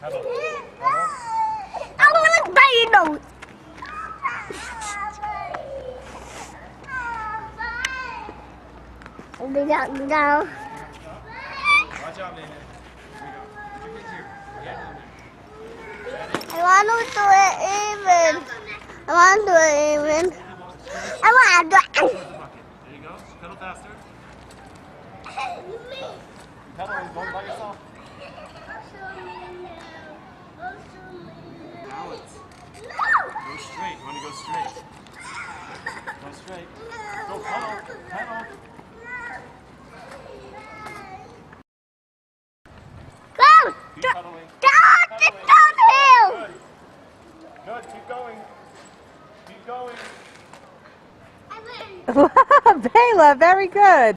Pedal. I want to Baila. They got me down. Watch out, man. Here we go. I want to do it even. I want to do it even. I want to do it. There you go. Pedal faster. Pedal going by yourself. Balance. Go straight. You want to go straight. Go straight. Go pedal. Pedal. Go! Keep pedaling. Downhill! Good. Good. Keep going. Keep going. Baila, very good.